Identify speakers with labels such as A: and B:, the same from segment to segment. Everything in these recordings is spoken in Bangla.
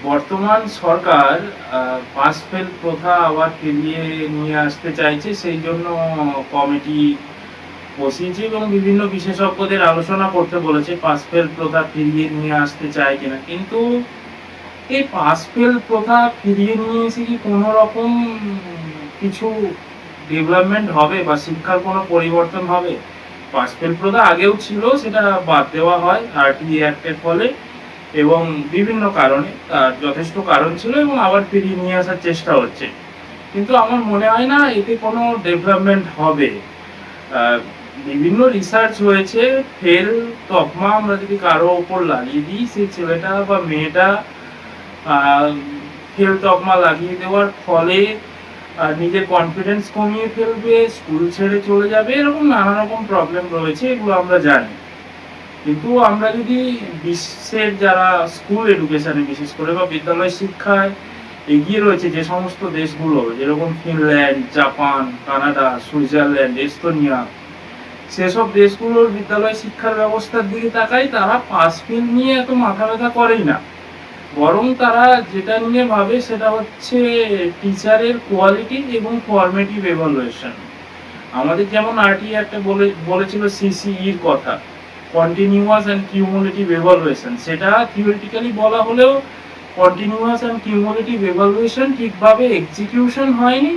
A: বর্তমান সরকার পাস ফেল প্রথা আবার ফিরিয়ে নিয়ে আসতে চাইছে, সেই জন্য কমিটি বসিয়েছে এবং বিভিন্ন বিশেষজ্ঞদের আলোচনা করতে বলেছে পাস ফেল প্রথা ফিরিয়ে নিয়ে আসতে চায় কিনা। কিন্তু এই পাস ফেল প্রথা ফিরিয়ে নিয়ে এসে কি কোনো রকম কিছু ডেভেলপমেন্ট হবে বা শিক্ষার কোনো পরিবর্তন হবে? পাস ফেল প্রথা আগেও ছিল, সেটা বাদ দেওয়া হয় আরটিআই অ্যাক্টের ফলে এবং বিভিন্ন কারণে, তার যথেষ্ট কারণ ছিল এবং আবার ফিরিয়ে নিয়ে আসার চেষ্টা হচ্ছে। কিন্তু আমার মনে হয় না এতে কোনো ডেভেলপমেন্ট হবে। বিভিন্ন রিসার্চ হয়েছে, ফেল তকমা আমরা যদি কারো ওপর লাগিয়ে দিই, সেই ছেলেটা বা মেয়েটা ফেল তকমা লাগিয়ে দেওয়ার ফলে নিজের কনফিডেন্স কমিয়ে ফেলবে, স্কুল ছেড়ে চলে যাবে, এরকম নানা রকম প্রবলেম রয়েছে, এগুলো আমরা জানি। কিন্তু আমরা যদি বিশ্বের যারা স্কুল এডুকেশনে বিশেষ করে বা বিদ্যালয় শিক্ষায় এগিয়ে রয়েছে যে সমস্ত দেশগুলো, যেরকম Finland, Japan, Canada, Switzerland, Estonia, সেসব দেশগুলোর বিদ্যালয় শিক্ষার ব্যবস্থার দিকে তাকাই, তারা পাস ফেল নিয়ে এত মাথা ব্যথা করেই না। বরং তারা যেটা নিয়ে ভাবে সেটা হচ্ছে টিচারের কোয়ালিটি এবং ফরমেটিভ এভালুয়েশন। আমাদের যেমন আরটিআই একটা বলেছিল সিসিইর কথা, কন্টিনিউয়াস অ্যান্ড কিউমুলেটিভ এভালুয়েশন, সেটা থিওরিটিক্যালি বলা হলেও কন্টিনিউয়াস অ্যান্ড কিউমুলেটিভ এভালুয়েশন ঠিকভাবে এক্সিকিউশন হয়নি।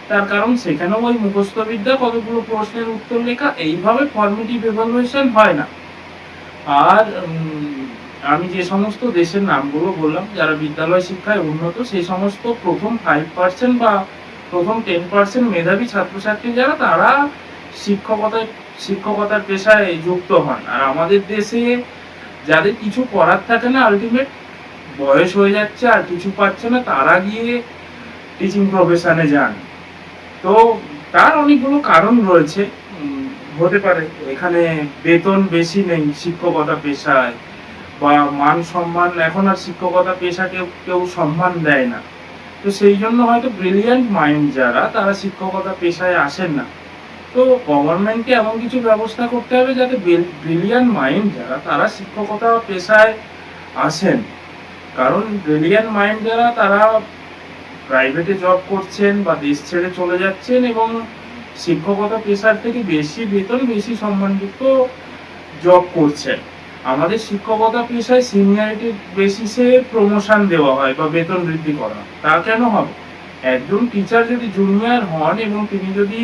A: তার কারণ সেখানেও ওই মুখস্থবিদ্যা, কতগুলো প্রশ্নের উত্তর লেখা, এইভাবে ফরমেটিভ এভালুয়েশন হয় না। আর আমি যে সমস্ত দেশের নামগুলো বললাম যারা বিদ্যালয় শিক্ষায় উন্নত, সেই সমস্ত প্রথম 5% বা প্রথম 10% মেধাবী ছাত্রছাত্রী যারা, তারা শিক্ষকতার পেশায় যুক্ত হন। আর আমাদের দেশে যাদের কিছু করার থাকে না, আলটিমেট বয়স হয়ে যাচ্ছে আর কিছু পাচ্ছে না, তারা গিয়ে টিচিং প্রফেশনে যান। তো তার অনেকগুলো কারণ রয়েছে। হতে পারে এখানে বেতন বেশি নেই শিক্ষকতা পেশায়, বা মান সম্মান, এখন আর শিক্ষকতা পেশাকে কেউ সম্মান দেয় না। তো সেই জন্য হয়তো ব্রিলিয়ান্ট মাইন্ড যারা, তারা শিক্ষকতা পেশায় আসেন না। তো গভর্নমেন্টকে এমন কিছু ব্যবস্থা করতে হবে যাতে ব্রিলিয়ান্ট মাইন্ড যারা, তারা শিক্ষকতা পেশায় আসেন। কারণ ব্রিলিয়ান্ট মাইন্ড যারা, তারা প্রাইভেটে জব করছেন বা দেশ ছেড়ে চলে যাচ্ছেন এবং শিক্ষকতা পেশার থেকে বেশি বেতন, বেশি সম্মানযুক্ত জব করছেন। আমাদের শিক্ষকতা পেশায় সিনিয়রিটি বেসিসে প্রমোশন দেওয়া হয় বা বেতন বৃদ্ধি করা, তা কেন হবে? একজন টিচার যদি জুনিয়র হন এবং তিনি যদি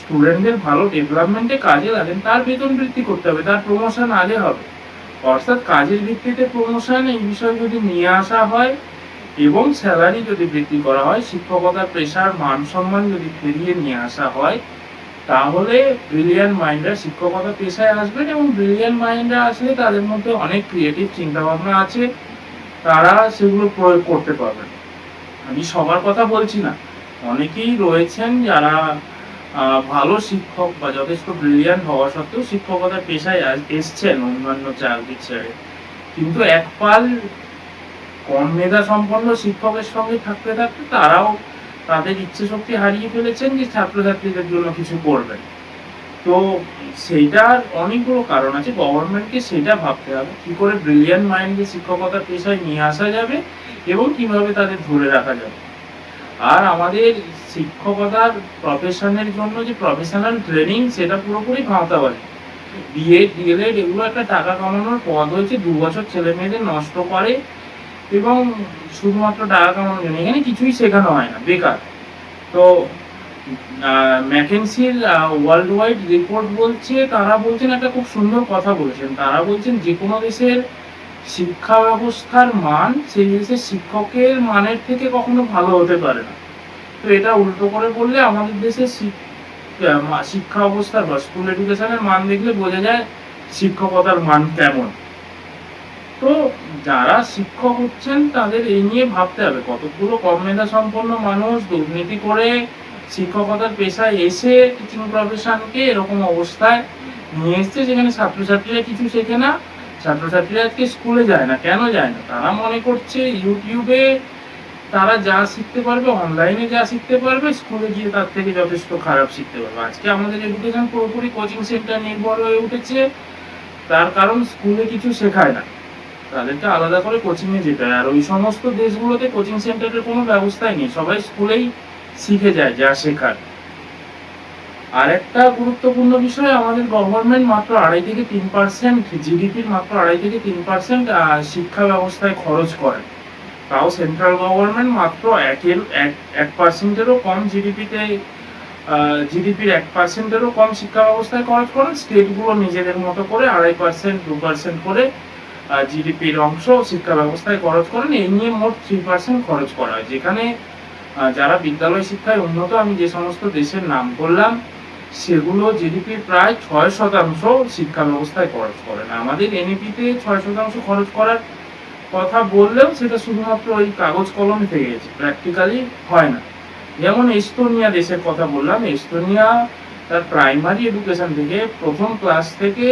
A: স্টুডেন্টদের ভালো ডেভেলপমেন্টে কাজে লাগেন, তার বেতন বৃদ্ধি করতে হবে, তার প্রমোশন আগে হবে। অর্থাৎ কাজের ভিত্তিতে প্রমোশন, এই বিষয় যদি নিয়ে আসা হয় এবং স্যালারি যদি বৃদ্ধি করা হয়, শিক্ষকতার পেশার মান সম্মান যদি ফিরিয়ে নিয়ে আসা হয়, তাহলে ব্রিলিয়ান্ট মাইন্ডরা শিক্ষকতা পেশায় আসবেন এবং ব্রিলিয়ান্ট মাইন্ডরা আসলে তাদের মধ্যে অনেক ক্রিয়েটিভ চিন্তাভাবনা আছে, তারা সেগুলো প্রয়োগ করতে পারবেন। আমি সবার কথা বলছি না, অনেকেই রয়েছেন যারা ভালো শিক্ষক বা যথেষ্ট ব্রিলিয়ান্ট হওয়া সত্ত্বেও শিক্ষকতা পেশায় এসছেন অন্যান্য চাকরি ছেড়ে। কিন্তু এক পাল কম মেধা সম্পন্ন শিক্ষকের সঙ্গে থাকতে থাকতে তারাও তাদের ইচ্ছে শক্তি হারিয়ে ফেলেছেন যে ছাত্রছাত্রীদের জন্য কিছু করবেন। তো সেইটার অনেকগুলো কারণ আছে, গভর্নমেন্টকে সেটা ভাবতে হবে কি করে ব্রিলিয়ান্ট মাইন্ডকে শিক্ষকতার পেশায় নিয়ে আসা যাবে এবং কিভাবে তাদের ধরে রাখা যাবে। আর আমাদের শিক্ষকতার প্রফেশনের জন্য যে প্রফেশনাল ট্রেনিং, সেটা পুরোপুরি ভাঁওতাবাজি। বিএড, ডিএলএড এগুলো একটা টাকা কামানোর পথ হয়েছে, 2 বছর ছেলে মেয়েদের নষ্ট করে এবং শুধুমাত্র টাকা কামানোর জন্য, এখানে কিছুই শেখানো হয় না, বেকার। তো ম্যাকেন্সির ওয়ার্ল্ড ওয়াইড রিপোর্ট বলছে, তারা বলছেন একটা খুব সুন্দর কথা বলেছেন, তারা বলছেন যে কোনো দেশের শিক্ষা ব্যবস্থার মান সেই দেশের শিক্ষকের মানের থেকে কখনো ভালো হতে পারে না। তো এটা উল্টো করে বললে, আমাদের দেশের শিক্ষা অবস্থার বা স্কুল এডুকেশনের মান দেখলে বোঝা যায় শিক্ষকতার মান কেমন। তো যারা শিক্ষক হচ্ছেন তাদের এই নিয়ে ভাবতে হবে, কতগুলো কম মেধা সম্পন্ন মানুষ দুর্নীতি করে শিক্ষকতার পেশায় এসে টিচিং প্রফেশনকে এরকম অবস্থায় নিয়ে এসছে, যেখানে ছাত্রছাত্রীরা কিছু শেখে না। ছাত্রছাত্রীরা আজকে স্কুলে যায় না, কেন যায় না? তারা মনে করছে ইউটিউবে তারা যা শিখতে পারবে, অনলাইনে যা শিখতে পারবে, স্কুলে গিয়ে তার থেকে যথেষ্ট খারাপ শিখতে পারবে। আজকে আমাদের এডুকেশন পুরোপুরি কোচিং সেন্টার নির্ভর হয়ে উঠেছে, তার কারণ স্কুলে কিছু শেখায় না। তাদেরকে আলাদা করে কোচিং এ যেতে হয়। আর ওই সমস্ত দেশগুলোতে কোচিং সেন্টারের কোনো ব্যবস্থাই নেই, সবাই স্কুলেই শিখে যায় যা শেখার। আর একটা গুরুত্বপূর্ণ বিষয়, আমাদের গভর্নমেন্ট মাত্র 2.5 থেকে 3% জিডিপির মাত্র 2.5 থেকে 3% শিক্ষা ব্যবস্থায় খরচ করে। তাও সেন্ট্রাল গভর্নমেন্ট মাত্র 1%-এরও কম জিডিপির 1%-এরও কম শিক্ষা ব্যবস্থায় খরচ করেন। স্টেটগুলো নিজেদের মতো করে 2.5% 2% করে জিডিপির অংশ শিক্ষা ব্যবস্থায় খরচ করেন। এই নিয়ে মোট 3% খরচ করা হয়। যেখানে যারা বিদ্যালয় শিক্ষায় উন্নত, আমি যে সমস্ত দেশের নাম করলাম, সেগুলো জিডিপির প্রায় 6% শিক্ষা ব্যবস্থায় খরচ করেন। আমাদের এনইপিতে 6% খরচ করার কথা বললেও সেটা শুধুমাত্র ওই কাগজ কলমে থেকে গেছে, প্র্যাকটিক্যালি হয় না। যেমন এস্তোনিয়া দেশের কথা বললাম, এস্তোনিয়া তার প্রাইমারি এডুকেশন থেকে প্রথম ক্লাস থেকে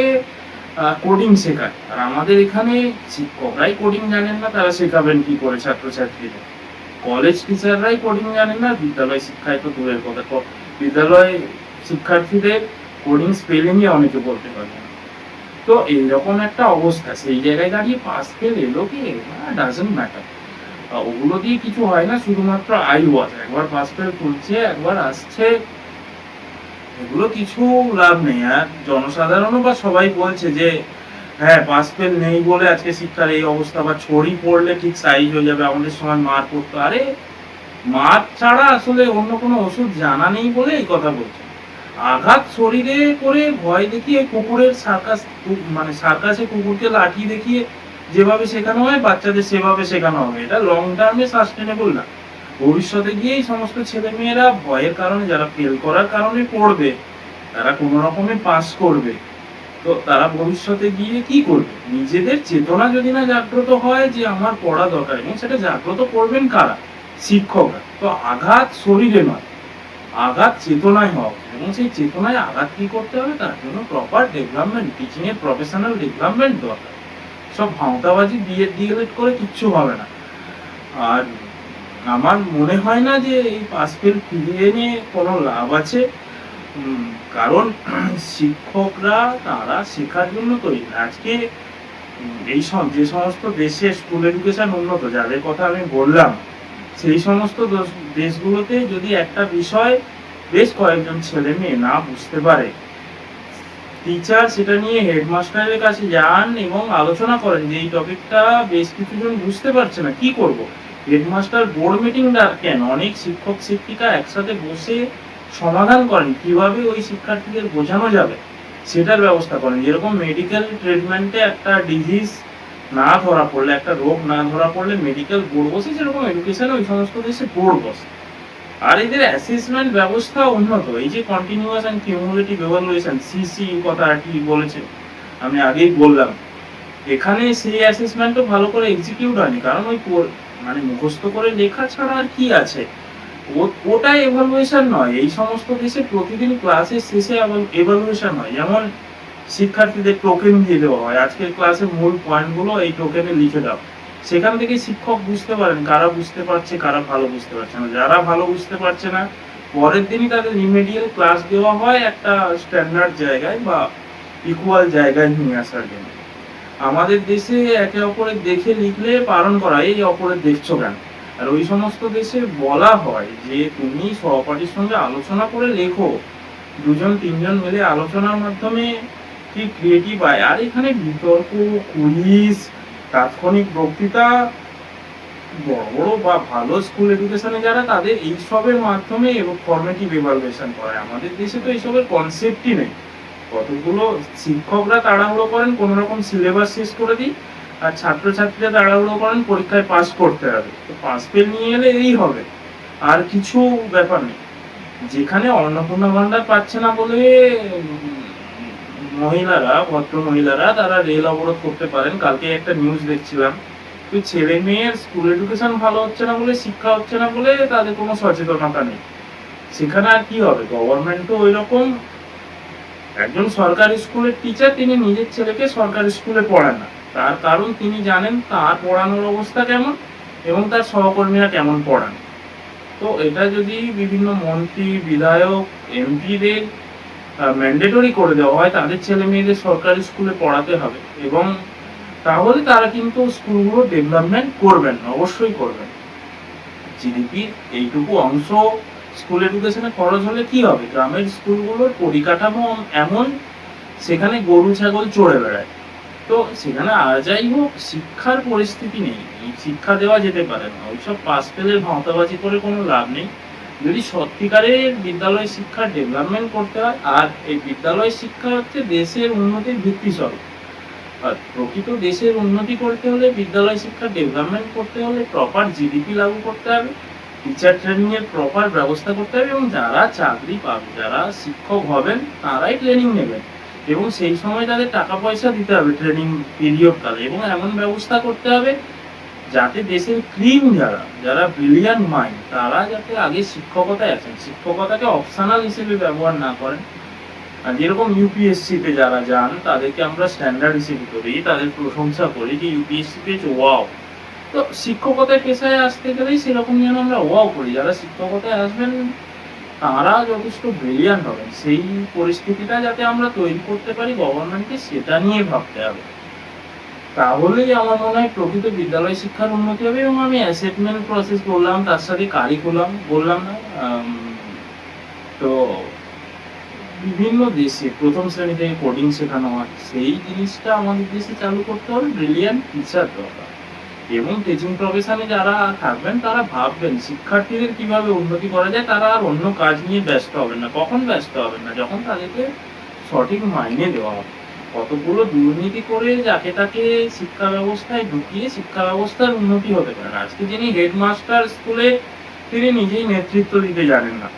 A: কোডিং শেখায়। আর আমাদের এখানে শিক্ষকরাই কোডিং জানেন না, তারা শেখাবেন কি করে ছাত্রছাত্রীদের? কলেজ টিচাররাই কোডিং জানেন না, বিদ্যালয় শিক্ষায় তো দূরের কথা। বিদ্যালয় শিক্ষার্থীদের কোডিং স্পেলিংই অনেকে বলতে পারবে না। তো এইরকম একটা অবস্থা, সেই জায়গায় দাঁড়িয়ে পাস ফেল এলো কি ডাজন্ট ম্যাটার, ওগুলো দিয়ে কিছু হয় না। শুধুমাত্র আই ওয়াচ, একবার পাস ফেল তুলছে, একবার আসছে, এগুলো কিছু লাভ নেই। আর জনসাধারণও বা সবাই বলছে যে হ্যাঁ পাস ফেল নেই বলে আজকে শিক্ষার এই অবস্থা, বা ছড়ি পড়লে ঠিক সাইজ হয়ে যাবে, আমাদের সময় মার পড়তো। আরে মার ছাড়া আসলে অন্য কোনো ওষুধ জানা নেই বলে এই কথা বলছে। আঘাত শরীরে করে ভয় দেখিয়ে কুকুরের সার্কাসে কুকুরকে লাঠি দেখিয়ে যেভাবে শেখানো হয় বাচ্চাদের সেভাবে শেখানো হবে, এটা লং টার্মে সাস্টেনেবল না। ভবিষ্যতে গিয়ে এই সমস্ত ছেলে মেয়েরা ভয়ের কারণে, যারা ফেল করার কারণে পড়বে, তারা কোনো রকমে পাস করবে, তো তারা ভবিষ্যতে গিয়ে কি করবে? নিজেদের চেতনা যদি না জাগ্রত হয় যে আমার পড়া দরকার, এবং সেটা জাগ্রত করবেন কারা? শিক্ষকরা। তো আঘাত শরীরে নয়, আঘাত চেতনায় হওয়া, এবং সেই চেতনায় আঘাত কি করতে হবে? তার জন্য প্রপার ডেভেলপমেন্ট, টিচিং এর প্রফেশনাল ডেভেলপমেন্ট দরকার। সব ভাঁওতাবাজি ডিএলএড করে কিচ্ছু হবে না। আর আমার মনে হয় না যে এই পাস ফেল ফিরিয়ে নিয়ে কোনো লাভ আছে। কারণ শিক্ষকরা তারা শেখার জন্য তৈরি। আজকে এই যে সমস্ত দেশে স্কুল এডুকেশন উন্নত, যাদের কথা আমি বললাম, সেই সমস্ত দেশগুলোতে যদি একটা বিষয় বেশ কয়েকজন ছেলে মেয়ে না বুঝতে পারে, টিচার সেটা নিয়ে হেডমাস্টারের কাছে যান এবং আলোচনা করেন যে এই টপিকটা বেশ কিছুজন বুঝতে পারছে না, কি করব? হেডমাস্টার বোর্ড মিটিং ডাকেন, অনেক শিক্ষক শিক্ষিকা একসাথে বসে সমাধান করেন কিভাবে ওই শিক্ষার্থীদের বোঝানো যাবে, সেটার ব্যবস্থা করেন। যেরকম মেডিকেল ট্রিটমেন্টে একটা ডিজিজ না ধরা পড়লে, একটা রোগ না ধরা পড়লে মেডিকেল বোর্ড বসে, যেরকম এডুকেশনে ওই সমস্ত দেশে বোর্ড বসে। আর এদের অ্যাসেসমেন্ট ব্যবস্থা উন্নত। এই যে continuous and cumulative evaluation, CC কথা আর কি বলেছে, আমি আগেই বললাম, এখানে সেই অ্যাসেসমেন্টও ভালো করে এক্সিকিউট হয়নি। কারণ ওই মুখস্থ করে লেখা ছাড়া আর কি আছে? ওটাই এভালুয়েশন নয়। এই সমস্ত দেশে প্রতিদিন ক্লাসের শেষে এভালুয়েশন হয়। যেমন শিক্ষার্থীদের টোকেন দিয়ে দেওয়া হয়, আজকের ক্লাসের মূল পয়েন্টগুলো এই টোকেনে লিখে দাও। সেখান থেকে শিক্ষক বুঝতে পারেন কারা বুঝতে পারছে, কারা ভালো বুঝতে পারছে না। যারা ভালো বুঝতে পারছে না, পরের দিনই তাদের রিমেডিয়াল ক্লাস দেওয়া হয় একটা স্ট্যান্ডার্ড জায়গায় বা ইকুয়াল জায়গায় নিয়ে আসার জন্য। আমাদের দেশে একে অপরের দেখে লিখলে পালন করা, এই অপরের দেখছো কেন? আর ওই সমস্ত দেশে বলা হয় যে তুমি সহপাঠীর সঙ্গে আলোচনা করে লেখো, দুজন তিনজন মিলে আলোচনার মাধ্যমে কি ক্রিয়েটিভ হয়। আর এখানে বিতর্ক, কুইজ, তাৎক্ষণিক বক্তৃতা, বড় বড় বা ভালো স্কুল এডুকেশনে যারা, তাদের এইসবের মাধ্যমে ফর্মেটিভ ইভালুয়েশন করায়। আমাদের দেশে তো এইসবের কনসেপ্টই নেই। কতগুলো শিক্ষকরা তাড়াহুড়ো করেন কোন রকম সিলেবাস শেষ করে দিই, আর ছাত্রছাত্রীরা তাড়াহুড়ো করেন পরীক্ষায় পাস করতে হবে। তো পাস ফেল নিয়ে এলে এই হবে, আর কিছু ব্যাপার নেই। যেখানে অন্নপূর্ণা ভান্ডার পাচ্ছে না বলে ভদ্র মহিলারা তারা রেল অবরোধ করতে পারেন। কালকে একটা নিউজ দেখছিলাম, তো ছেলে মেয়ের স্কুল এডুকেশন ভালো হচ্ছে না বলে, শিক্ষা হচ্ছে না বলে তাদের কোনো সচেতনতা নেই। সেখানে আর কি হবে? গভর্নমেন্টও ওই রকম। একজন সরকারি স্কুলের টিচার, তিনি নিজের ছেলেকে সরকারি স্কুলে পড়ান না, তার কারণ তিনি জানেন তার পড়ানোর অবস্থা কেমন এবং তার সহকর্মীরা কেমন পড়ান। তো এটা যদি বিভিন্ন মন্ত্রী, বিধায়ক, এমপিদের ম্যান্ডেটরি করে দেওয়া হয়, তাদের ছেলে মেয়েদের সরকারি স্কুলে পড়াতে হবে, এবং তাহলে তারা কিন্তু স্কুলগুলো ডেভেলপমেন্ট করবেন, অবশ্যই করবেন। জিডিপির এইটুকু অংশ স্কুল এডুকেশনে খরচ হলে কি হবে? গ্রামের স্কুলগুলোর পরিকাঠামো এমন, সেখানে গরু ছাগল চড়ে বেড়ায়। তো সেখানে আর যাই হোক, শিক্ষার পরিস্থিতি নেই, শিক্ষা দেওয়া যেতে পারে না। ওইসব পাস ফেলের ভাঁওতাবাজি করে কোনো লাভ নেই। যদি সত্যিকারের বিদ্যালয় শিক্ষার ডেভেলপমেন্ট করতে হয়, আর এই বিদ্যালয় শিক্ষা হচ্ছে দেশের উন্নতির ভিত্তিস্বরূপ। আর প্রকৃত দেশের উন্নতি করতে হলে, বিদ্যালয় শিক্ষার ডেভেলপমেন্ট করতে হলে প্রপার জিডিপি লাগু করতে হবে, টিচার ট্রেনিং এর প্রপার ব্যবস্থা করতে হবে, এবং যারা চাকরি পাবে, যারা শিক্ষক হবেন, তারাই ট্রেনিং নেবেন, এবং সেই সময় তাদের টাকা পয়সা দিতে হবে ট্রেনিং পিরিয়ড কালে, এবং এমন ব্যবস্থা করতে হবে যাতে দেশের ক্রিম যারা, যারা ব্রিলিয়ান্ট মাইন্ড, তারা যাতে আগে শিক্ষকতায় আসেন, শিক্ষকতাকে অপশনাল হিসেবে ব্যবহার না করেন। আর যেরকম ইউপিএসসি তে যারা যান, তাদেরকে আমরা স্ট্যান্ডার্ড হিসেবে করি, তাদের প্রশংসা করি যে ইউপিএসসি পেয়েছে, ওয়াও। তো শিক্ষকতার পেশায় আসতে গেলেই সেরকম যেন আমরা ওয়াও করি, যারা শিক্ষকতায় আসবেন তারা যথেষ্ট ব্রিলিয়ান্ট হবেন, সেই পরিস্থিতিটা যাতে আমরা তৈরি করতে পারি গভর্নমেন্টকে, সেটা নিয়ে ভাবতে হবে। তাহলেই আমার মনে হয় প্রকৃত বিদ্যালয় শিক্ষার উন্নতি হবে। এবং আমি অ্যাসেসমেন্ট প্রসেস বললাম, তার সাথে কারিকুলাম বললাম না, তো বিভিন্ন দেশে প্রথম শ্রেণী থেকে কোডিং শেখানো হয়, সেই জিনিসটা আমাদের দেশে চালু করতে হবে। ব্রিলিয়ান্ট টিচার দরকার, এবং টিচিং প্রফেশনে যারা থাকবেন তারা ভাববেন শিক্ষার্থীদের কিভাবে উন্নতি করা যায়। তারা আর অন্য কাজ নিয়ে ব্যস্ত হবেন না। কখন ব্যস্ত হবেন না? যখন তাদেরকে সঠিক মাইনে দেওয়া হবে। কতগুলো দুর্নীতি করে যাকে তাকে শিক্ষা ব্যবস্থায় ঢুকিয়ে শিক্ষা ব্যবস্থার উন্নতি হতে পারে না। আজকে যিনি হেডমাস্টার স্কুলে, তিনি নিজেই নেতৃত্ব দিতে জানেন না,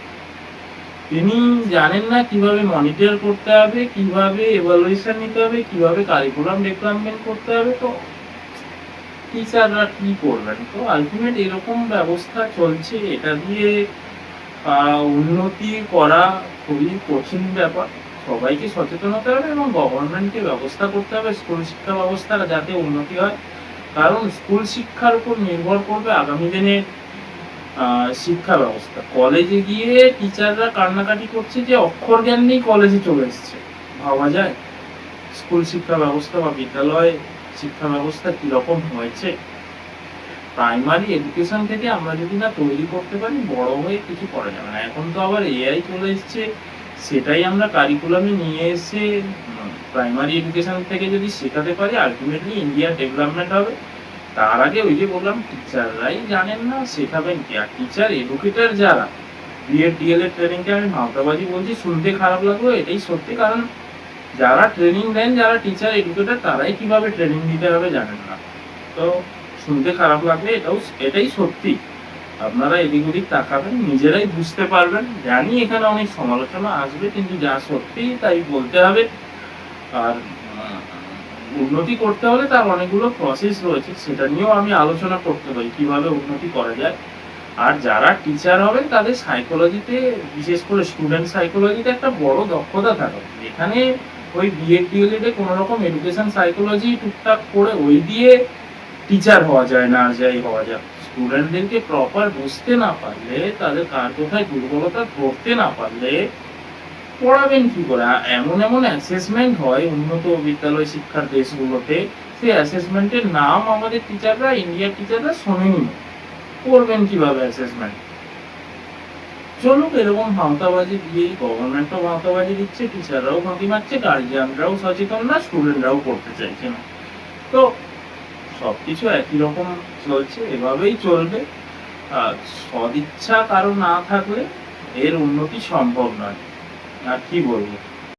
A: তিনি জানেন না কিভাবে মনিটর করতে হবে, কিভাবে এভালুয়েশন নিতে হবে, কিভাবে কারিকুলাম ডেভেলপমেন্ট করতে হবে। তো টিচাররা কি করবেন? তো আলটিমেট এরকম ব্যবস্থা চলছে, এটা দিয়ে উন্নতি করা খুবই কঠিন ব্যাপার। সবাইকে সচেতন হতে হবে, এবং গভর্নমেন্টকে ব্যবস্থা করতে হবে স্কুল শিক্ষা ব্যবস্থার যাতে উন্নতি হয়। কারণ স্কুল শিক্ষার উপর নির্ভর করবে আগামী দিনের শিক্ষা ব্যবস্থা। কলেজে গিয়ে টিচাররা কান্নাকাটি করছে যে অক্ষর জ্ঞান নেই, কলেজে চলে এসছে। ভাবা যায় স্কুল শিক্ষা ব্যবস্থা বা বিদ্যালয় শিক্ষা ব্যবস্থা কিরকম হয়েছে? প্রাইমারি এডুকেশন থেকে আমরা যদি না তৈরি করতে পারি, বড় হয়ে কিছু করা যাবে না। এখন তো আবার এআই চলে এসছে, সেটাই আমরা কারিকুলামে নিয়ে এসে প্রাইমারি এডুকেশন থেকে যদি শেখাতে পারি, আলটিমেটলি ইন্ডিয়ার ডেভেলপমেন্ট হবে। তার আগে ওই যে বললাম, টিচাররাই জানেন না, শেখাবেন কি? আর টিচার এডুকেটর যারা, বিএড ডিএলএড ট্রেনিংকে আমি ভাওতাবাজি বলছি, শুনতে খারাপ লাগলো, এটাই সত্যি। কারণ যারা ট্রেনিং দেন, যারা টিচার এডুকেটর, তারাই কিভাবে ট্রেনিং দিতে হবে জানেন না। তো শুনতে খারাপ লাগলে এটাই সত্যি। আপনারা এদিক ওদিক তাকাবেন, নিজেরাই বুঝতে পারবেন। জানি এখানে অনেক সমালোচনা আসবে, কিন্তু যা সত্যি তাই বলতে হবে। আর উন্নতি করতে হলে তার অনেকগুলো প্রসেস রয়েছে, সেটা নিয়েও আমি আলোচনা করতে পারি কিভাবে উন্নতি করা যায়। আর যারা টিচার হবেন তাদের সাইকোলজিতে, বিশেষ করে স্টুডেন্ট সাইকোলজিতে একটা বড় দক্ষতা থাকবে। এখানে ওই বিএড ডিএলএড এ কোনো রকম এডুকেশন সাইকোলজি টুকটাক করে ওই দিয়ে টিচার হওয়া যায় না, আর যাই হওয়া যায়। স্টুডেন্টদেরকে প্রপার বুঝতে না পারলে, তাদের কার কোথায় দুর্বলতা ধরতে না পারলে পড়াবেন কি করে? এমন এমন অ্যাসেসমেন্ট হয় উন্নত বিদ্যালয় শিক্ষার দেশগুলোতে, সেই অ্যাসেসমেন্টের নাম আমাদের টিচাররা, ইন্ডিয়ার টিচাররা শোনেনি। করবেন কিভাবে অ্যাসেসমেন্ট? চলুক এরকম ভাঁওতাবাজি দিয়েই, গভর্নমেন্টও ভাঁওতাবাজি দিচ্ছে, টিচাররাও ফাঁকি মারছে, গার্জিয়ানরাও সচেতন না, স্টুডেন্টরাও করতে চাইছে না। তো সবকিছু একই রকম চলছে, এভাবেই চলবে। আর সদিচ্ছা কারো না থাকলে এর উন্নতি সম্ভব নয়। আর কি বলবো?